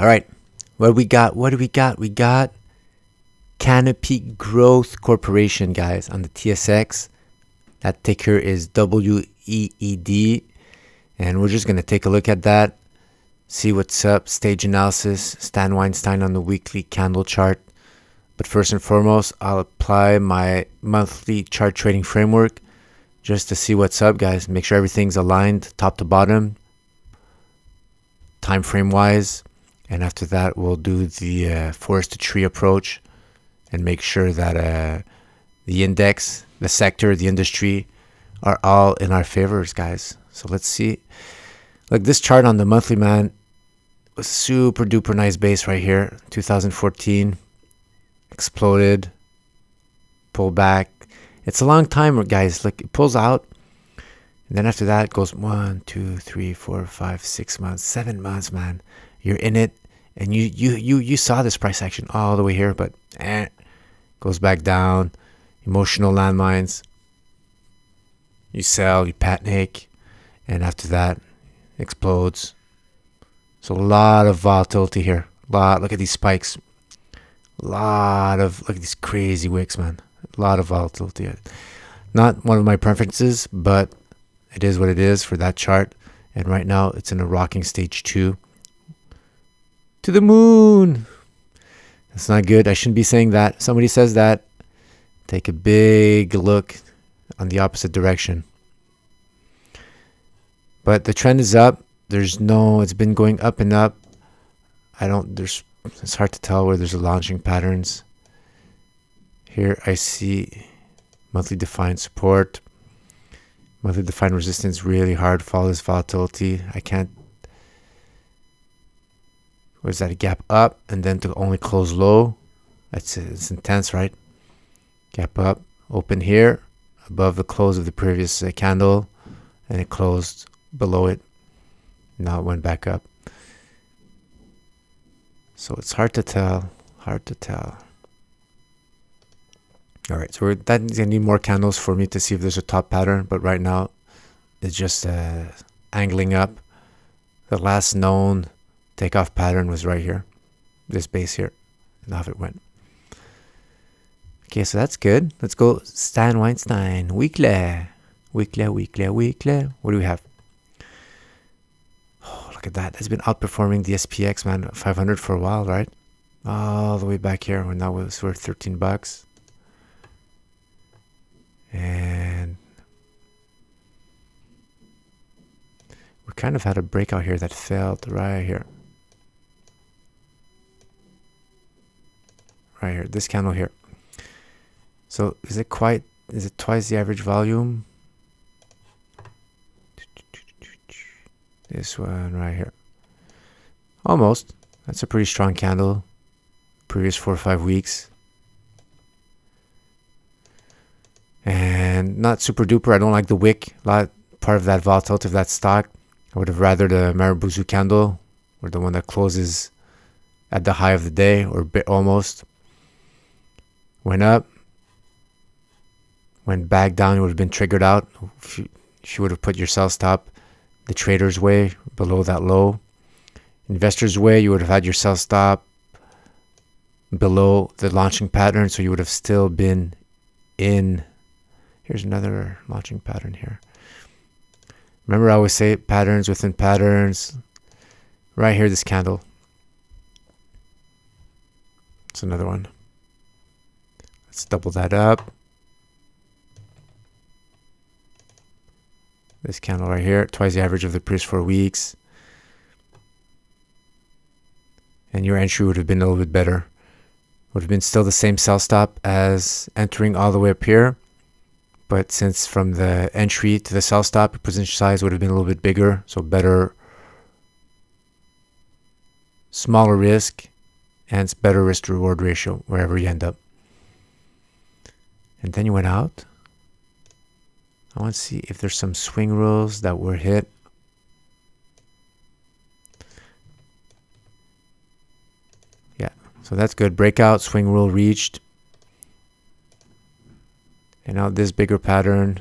right. What do we got? We got Canopy Growth Corporation, guys, on the TSX. That ticker is WEED. And we're just going to take a look at that. See what's up. Stage analysis. Stan Weinstein on the weekly candle chart. But first and foremost, I'll apply my monthly chart trading framework just to see what's up, guys. Make sure everything's aligned top to bottom, time frame wise. And after that, we'll do the forest to tree approach and make sure that the index, the sector, the industry are all in our favors, guys. So let's see. Like this chart on the monthly, man, was super duper nice base right here. 2014. Exploded, pull back. It's a long time, guys. Like it pulls out, and then after that it goes 1, 2, 3, 4, 5, 6 months, 7 months, man. You're in it, and you saw this price action all the way here, but goes back down. Emotional landmines. You sell, you panic, and after that, explodes. So a lot of volatility here. Look at these spikes. Look at these crazy wicks, man. A lot of volatility. Not one of my preferences, but it is what it is for that chart. And right now, it's in a rocking stage 2. To the moon. That's not good. I shouldn't be saying that. Somebody says that. Take a big look on the opposite direction. But the trend is up. It's been going up and up. It's hard to tell where there's a launching patterns. Here I see monthly defined support. Monthly defined resistance really hard. Follow this volatility. I can't. What is that? A gap up and then to only close low. It's intense, right? Gap up. Open here above the close of the previous candle. And it closed below it. Now it went back up. So it's hard to tell. All right, so that is gonna need more candles for me to see if there's a top pattern. But right now, it's just angling up. The last known takeoff pattern was right here, this base here, and off it went. Okay, so that's good. Let's go Stan Weinstein weekly. What do we have? Look at that. That's been outperforming the SPX, man, 500 for a while, right? All the way back here when that was worth $13. And we kind of had a breakout here that failed right here. Right here, this candle here. So is it twice the average volume? This one right here. Almost. That's a pretty strong candle. Previous 4 or 5 weeks. And not super duper. I don't like the wick. Part of that volatility of that stock. I would have rather the Marubozu candle, or the one that closes at the high of the day, or bit almost. Went up. Went back down. It would have been triggered out. If you would have put your sell stop the trader's way below that low. Investor's way, you would have had your sell stop below the launching pattern, so you would have still been in. Here's another launching pattern here. Remember, I always say patterns within patterns. Right here, this candle. It's another one. Let's double that up. This candle right here, twice the average of the previous 4 weeks. And your entry would have been a little bit better. Would have been still the same sell stop as entering all the way up here. But since from the entry to the sell stop, your position size would have been a little bit bigger. So better, smaller risk, and it's better risk to reward ratio wherever you end up. And then you went out. I want to see if there's some swing rules that were hit. Yeah, so that's good. Breakout, swing rule reached. And now this bigger pattern.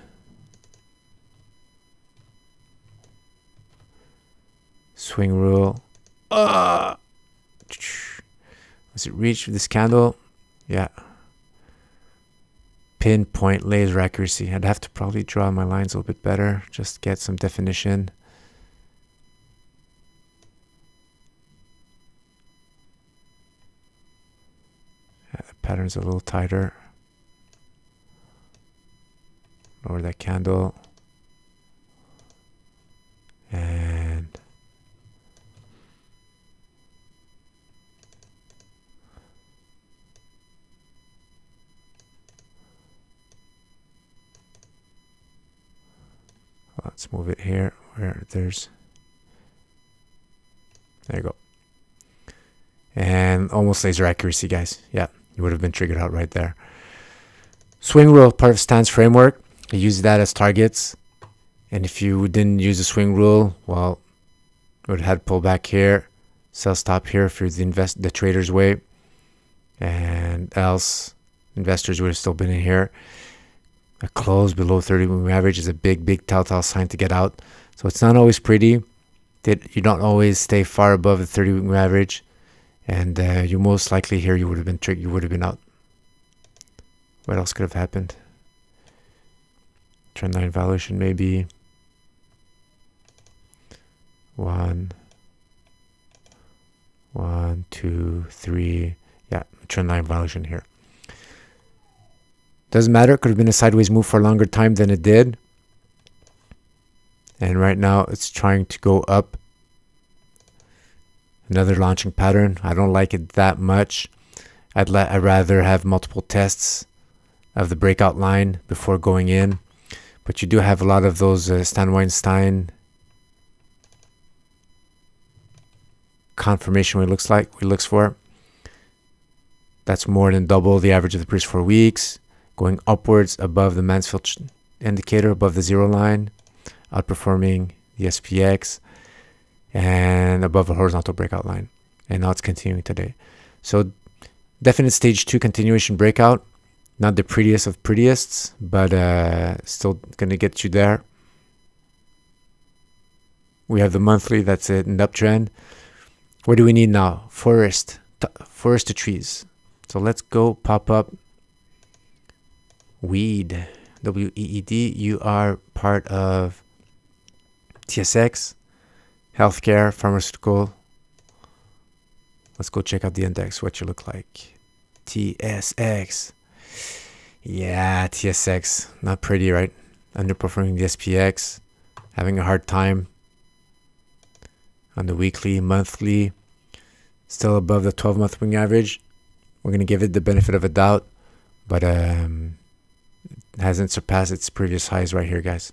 Swing rule. Does it reach this candle? Yeah. Pinpoint laser accuracy. I'd have to probably draw my lines a little bit better. Just get some definition. Yeah, the pattern's a little tighter. Lower that candle. And let's move it here where there's, there you go. And almost laser accuracy, guys. Yeah, you would have been triggered out right there. Swing rule, part of stance framework. I use that as targets. And if you didn't use the swing rule, well, you would have had pull back here, sell stop here if you're the trader's way. And else, investors would have still been in here. A close below 30 moving average is a big telltale sign to get out. So it's not always pretty. You don't always stay far above the 30 moving average. And you most likely here, you would have been triggered. You would have been out. What else could have happened? Trend line valuation maybe. 1, 2, 3. Yeah, trend line valuation here. Doesn't matter. It could have been a sideways move for a longer time than it did. And right now it's trying to go up. Another launching pattern. I don't like it that much. I'd rather have multiple tests of the breakout line before going in. But you do have a lot of those Stan Weinstein confirmation what it looks for. That's more than double the average of the previous 4 weeks. Going upwards above the Mansfield indicator, above the zero line, outperforming the SPX, and above the horizontal breakout line. And now it's continuing today. So definite stage 2 continuation breakout. Not the prettiest of prettiest, but still going to get you there. We have the monthly, that's it, an uptrend. What do we need now? Forest to trees. So let's go pop up weed, W-E-E-D. You are part of TSX, healthcare, pharmaceutical. Let's go check out the index, what you look like. TSX. Yeah, TSX. Not pretty, right? Underperforming the SPX. Having a hard time on the weekly, monthly. Still above the 12-month moving average. We're going to give it the benefit of a doubt. But it hasn't surpassed its previous highs right here, guys.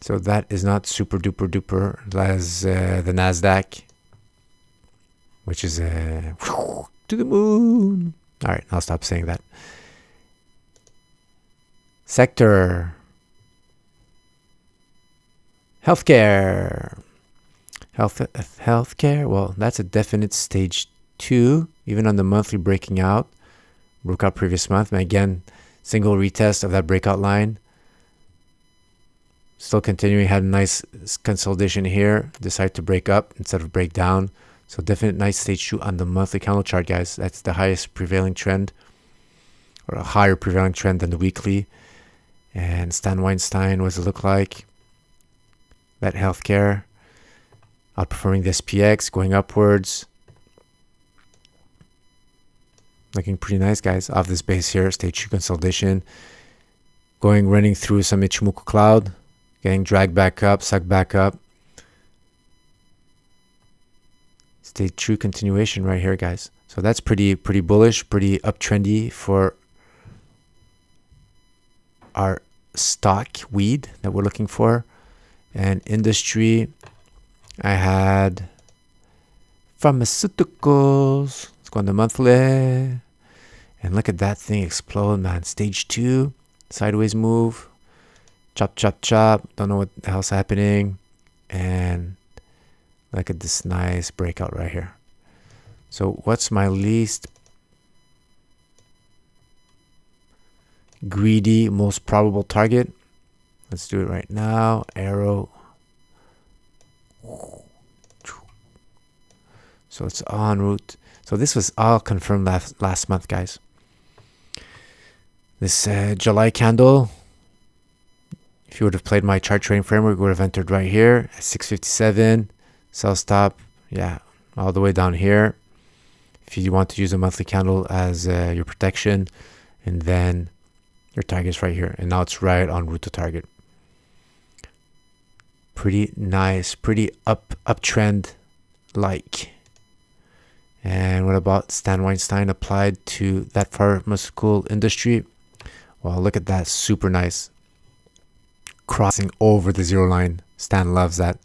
So that is not super duper duper as the NASDAQ, which is to the moon. All right, I'll stop saying that. Sector. Healthcare. Healthcare. Well, that's a definite stage 2, even on the monthly breaking out. Broke out previous month. And again, single retest of that breakout line. Still continuing, had a nice consolidation here. Decided to break up instead of break down. So definite nice stage 2 on the monthly candle chart, guys. That's the highest prevailing trend, or a higher prevailing trend than the weekly. And Stan Weinstein, what does it look like? That healthcare outperforming the SPX, going upwards. Looking pretty nice, guys. Off this base here, stage 2 consolidation. Running through some Ichimoku cloud. Getting dragged back up, sucked back up. Stage 2 continuation right here, guys. So that's pretty bullish, pretty uptrendy for our stock weed that we're looking for. And industry, I had pharmaceuticals. Let's go on the monthly. And look at that thing explode, man. Stage 2, sideways move. Chop, chop, chop. Don't know what the hell's happening. And look at this nice breakout right here. So what's my least greedy, most probable target? Let's do it right now. Arrow. So it's en route. So this was all confirmed last month, guys. This July candle, if you would have played my chart trading framework, would have entered right here at 657. Sell stop, yeah, all the way down here. If you want to use a monthly candle as your protection, and then your target's right here. And now it's right en route to target. Pretty nice, pretty uptrend like. And what about Stan Weinstein applied to that pharmaceutical industry? Well, look at that, super nice. Crossing over the zero line. Stan loves that.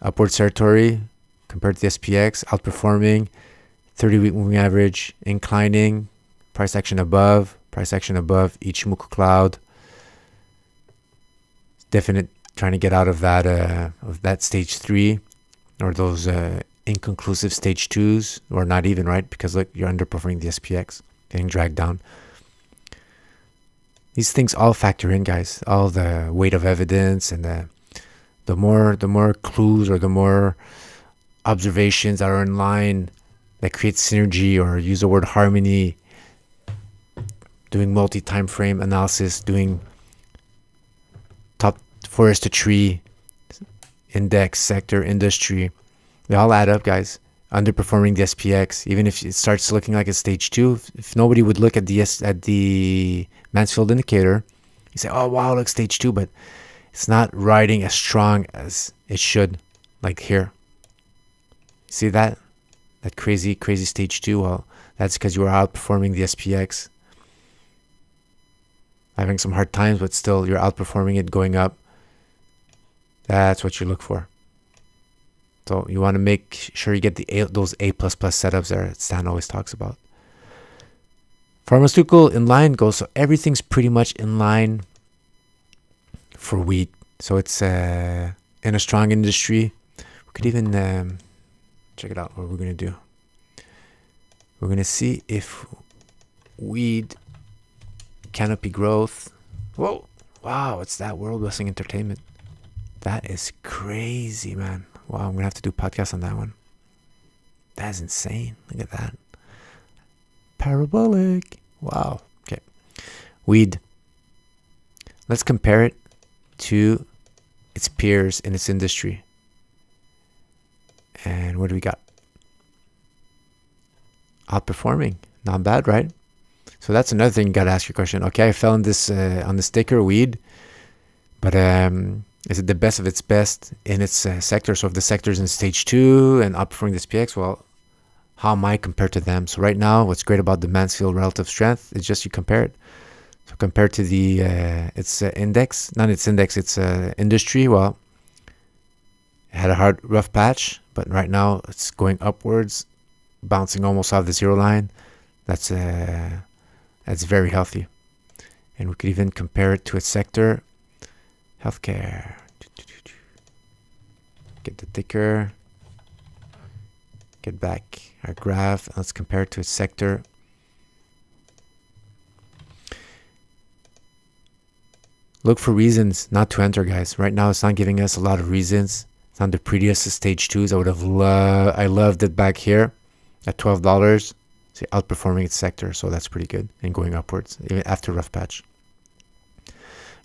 Upward territory compared to the SPX, outperforming. 30-week moving average, inclining. Price action above Ichimoku cloud. Definite trying to get out of that stage 3 or those inconclusive stage 2s, or not even, right? Because look, you're underperforming the SPX, getting dragged down. These things all factor in, guys. All the weight of evidence and the more clues or the more observations that are in line that create synergy, or use the word harmony, doing multi-time frame analysis, doing top forest to tree, index, sector, industry. They all add up, guys. Underperforming the SPX, even if it starts looking like a stage 2, if nobody would look at the Mansfield indicator, you say, oh wow, look, stage 2, but it's not riding as strong as it should, like here. See that crazy stage 2? Well, that's because you are outperforming the SPX. Having some hard times, but still you're outperforming it, going up. That's what you look for. So you want to make sure you get those A++ setups there that Stan always talks about. Pharmaceutical in line goes, so everything's pretty much in line for wheat. So it's in a strong industry. We could even check it out. What we're going to do. We're going to see if weed, Canopy growth. Whoa. Wow, it's that World Wrestling Entertainment. That is crazy, man. Wow, I'm going to have to do a podcast on that one. That's insane. Look at that. Parabolic. Wow. Okay. Weed. Let's compare it to its peers in its industry. And what do we got? Outperforming. Not bad, right? So that's another thing you got to ask your question. Okay, I fell on this sticker, weed. But is it the best of its best in its sector? So if the sector is in stage 2 and outperforming the SPX, well, how am I compared to them? So right now, what's great about the Mansfield relative strength is just you compare it. So compared to the its index, not its index, its industry, well, it had a rough patch, but right now it's going upwards, bouncing almost off the zero line. That's very healthy. And we could even compare it to its sector. Healthcare. Get the ticker. Get back our graph. Let's compare it to its sector. Look for reasons not to enter, guys. Right now, it's not giving us a lot of reasons. It's on the prettiest of stage 2s. I loved it back here at $12. See, outperforming its sector, so that's pretty good and going upwards even after rough patch.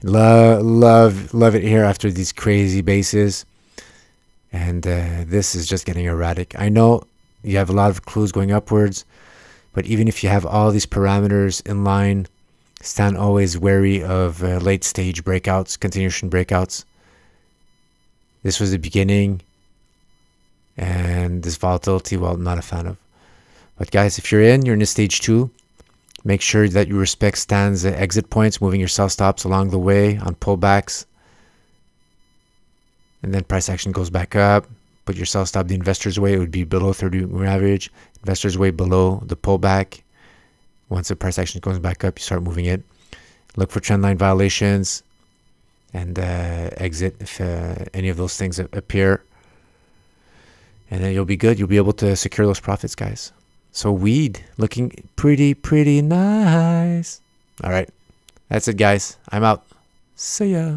Love it here after these crazy bases, and this is just getting erratic. I know you have a lot of clues going upwards, but even if you have all these parameters in line, stand always wary of late stage breakouts, continuation breakouts. This was the beginning, and this volatility, well, I'm not a fan of. But guys, if you're in a stage 2, make sure that you respect Stan's exit points, moving your sell stops along the way on pullbacks. And then price action goes back up. Put your sell stop the investor's way. It would be below 30-week average. Investor's way below the pullback. Once the price action goes back up, you start moving it. Look for trendline violations and exit if any of those things appear. And then you'll be good. You'll be able to secure those profits, guys. So weed looking pretty nice. All right. That's it, guys. I'm out. See ya.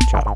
Ciao.